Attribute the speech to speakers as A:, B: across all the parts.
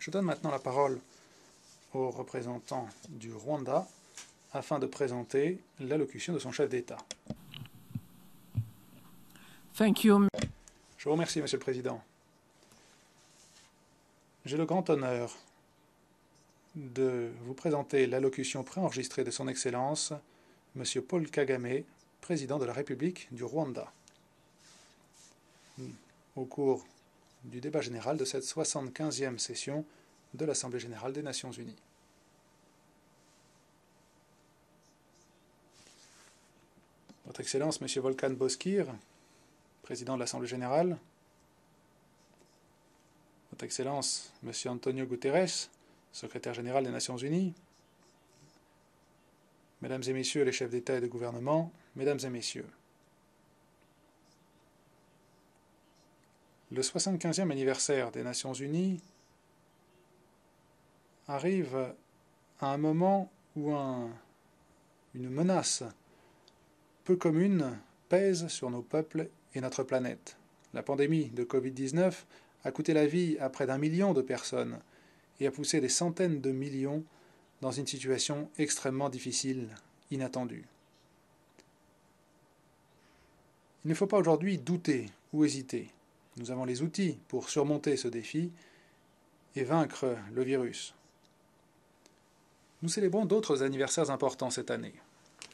A: Je donne maintenant la parole au représentant du Rwanda afin de présenter l'allocution de son chef d'État.
B: Thank you.
A: Je vous remercie, Monsieur le Président. J'ai le grand honneur de vous présenter l'allocution préenregistrée de Son Excellence, Monsieur Paul Kagame, président de la République du Rwanda, au cours du débat général de cette 75e session de l'Assemblée générale des Nations unies. Votre Excellence, Monsieur Volkan Bozkır, président de l'Assemblée générale, Votre Excellence, Monsieur Antonio Guterres, secrétaire général des Nations unies, Mesdames et Messieurs les chefs d'État et de gouvernement, Mesdames et Messieurs, le 75e anniversaire des Nations unies arrive à un moment où une menace peu commune pèse sur nos peuples et notre planète. La pandémie de Covid-19 a coûté la vie à près d'1 million de personnes et a poussé des centaines de millions dans une situation extrêmement difficile, inattendue. Il ne faut pas aujourd'hui douter ou hésiter. Nous avons les outils pour surmonter ce défi et vaincre le virus. Nous célébrons d'autres anniversaires importants cette année.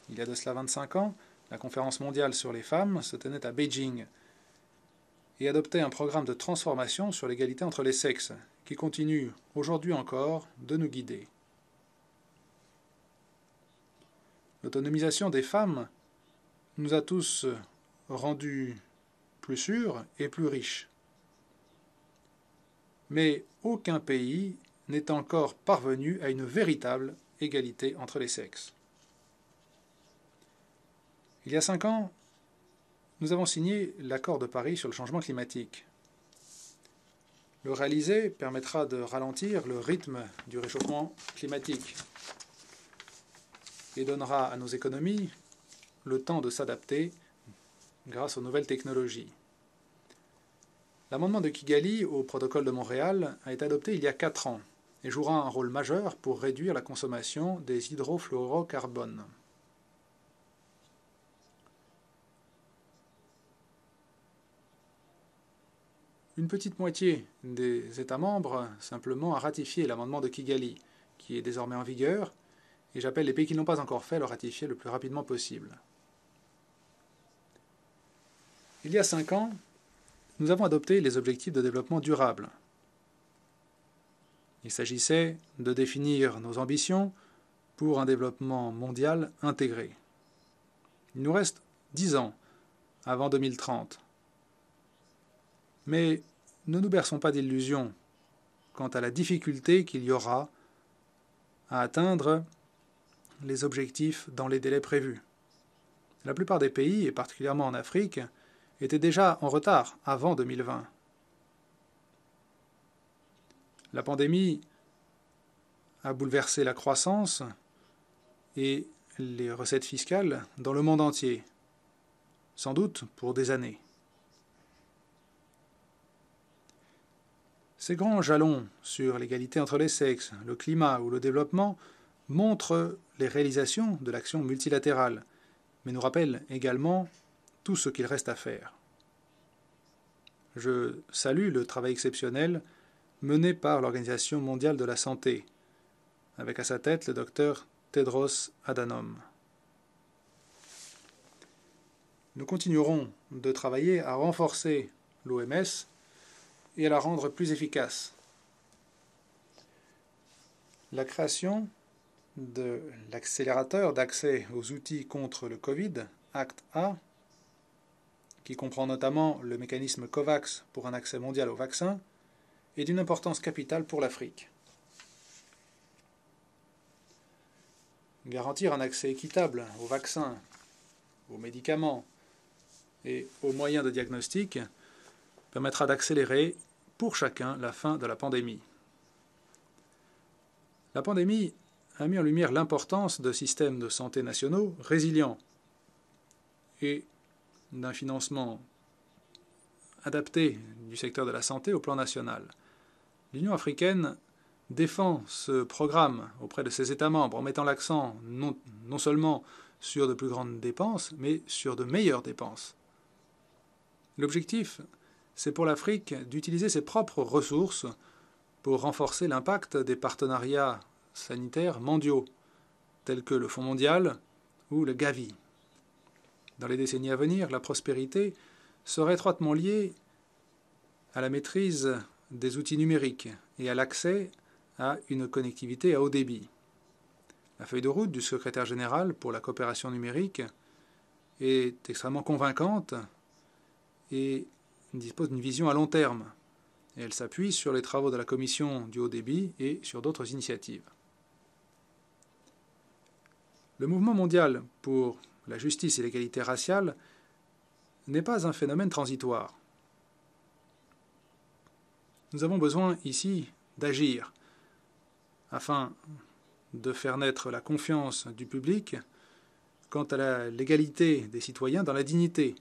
A: Il y a de cela 25 ans, la conférence mondiale sur les femmes se tenait à Beijing et adoptait un programme de transformation sur l'égalité entre les sexes qui continue aujourd'hui encore de nous guider. L'autonomisation des femmes nous a tous rendus plus sûrs et plus riches. Mais aucun pays n'est encore parvenu à une véritable égalité entre les sexes. Il y a 5 ans, nous avons signé l'accord de Paris sur le changement climatique. Le réaliser permettra de ralentir le rythme du réchauffement climatique et donnera à nos économies le temps de s'adapter grâce aux nouvelles technologies. L'amendement de Kigali au protocole de Montréal a été adopté il y a 4 ans et jouera un rôle majeur pour réduire la consommation des hydrofluorocarbones. Une petite moitié des États membres simplement a ratifié l'amendement de Kigali, qui est désormais en vigueur, et j'appelle les pays qui ne l'ont pas encore fait à le ratifier le plus rapidement possible. Il y a 5 ans, nous avons adopté les objectifs de développement durable. Il s'agissait de définir nos ambitions pour un développement mondial intégré. Il nous reste 10 ans avant 2030. Mais ne nous berçons pas d'illusions quant à la difficulté qu'il y aura à atteindre les objectifs dans les délais prévus. La plupart des pays, et particulièrement en Afrique, étaient déjà en retard avant 2020. La pandémie a bouleversé la croissance et les recettes fiscales dans le monde entier, sans doute pour des années. Ces grands jalons sur l'égalité entre les sexes, le climat ou le développement montrent les réalisations de l'action multilatérale, mais nous rappellent également tout ce qu'il reste à faire. Je salue le travail exceptionnel mené par l'Organisation mondiale de la santé, avec à sa tête le docteur Tedros Adhanom. Nous continuerons de travailler à renforcer l'OMS et à la rendre plus efficace. La création de l'accélérateur d'accès aux outils contre le Covid, ACT-A, qui comprend notamment le mécanisme COVAX pour un accès mondial aux vaccins, est d'une importance capitale pour l'Afrique. Garantir un accès équitable aux vaccins, aux médicaments et aux moyens de diagnostic permettra d'accélérer pour chacun la fin de la pandémie. La pandémie a mis en lumière l'importance de systèmes de santé nationaux résilients et d'un financement adapté du secteur de la santé au plan national. L'Union africaine défend ce programme auprès de ses États membres en mettant l'accent non seulement sur de plus grandes dépenses, mais sur de meilleures dépenses. L'objectif, c'est pour l'Afrique d'utiliser ses propres ressources pour renforcer l'impact des partenariats sanitaires mondiaux, tels que le Fonds mondial ou le Gavi. Dans les décennies à venir, la prospérité sera étroitement liée à la maîtrise des outils numériques et à l'accès à une connectivité à haut débit. La feuille de route du secrétaire général pour la coopération numérique est extrêmement convaincante et dispose d'une vision à long terme. Et elle s'appuie sur les travaux de la Commission du haut débit et sur d'autres initiatives. Le mouvement mondial pour la justice et l'égalité raciale n'est pas un phénomène transitoire. Nous avons besoin ici d'agir afin de faire naître la confiance du public quant à l'égalité des citoyens dans la dignité,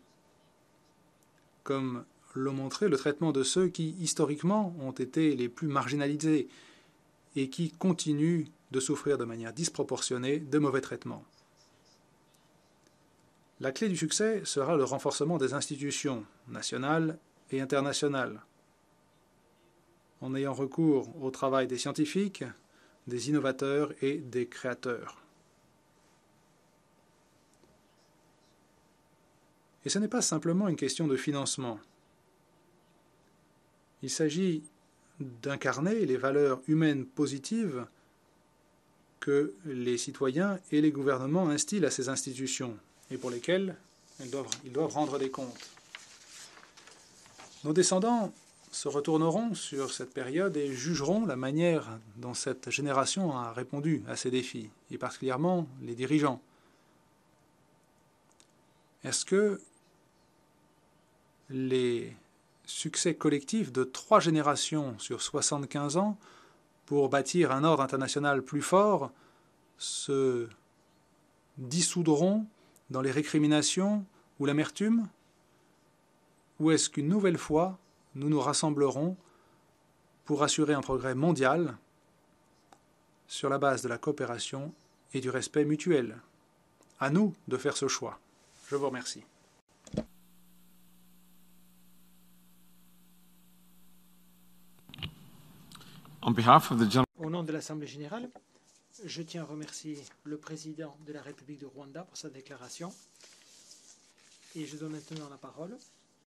A: comme l'ont montré le traitement de ceux qui, historiquement, ont été les plus marginalisés et qui continuent de souffrir de manière disproportionnée de mauvais traitements. La clé du succès sera le renforcement des institutions nationales et internationales, en ayant recours au travail des scientifiques, des innovateurs et des créateurs. Et ce n'est pas simplement une question de financement. Il s'agit d'incarner les valeurs humaines positives que les citoyens et les gouvernements instillent à ces institutions et pour lesquelles ils doivent rendre des comptes. Nos descendants se retourneront sur cette période et jugeront la manière dont cette génération a répondu à ces défis, et particulièrement les dirigeants. Est-ce que les succès collectifs de 3 générations sur 75 ans pour bâtir un ordre international plus fort se dissoudront dans les récriminations ou l'amertume? Ou est-ce qu'une nouvelle fois, nous nous rassemblerons pour assurer un progrès mondial sur la base de la coopération et du respect mutuel? À nous de faire ce choix. Je vous remercie.
B: Au nom de l'Assemblée générale, je tiens à remercier le président de la République du Rwanda pour sa déclaration. Et je donne maintenant la parole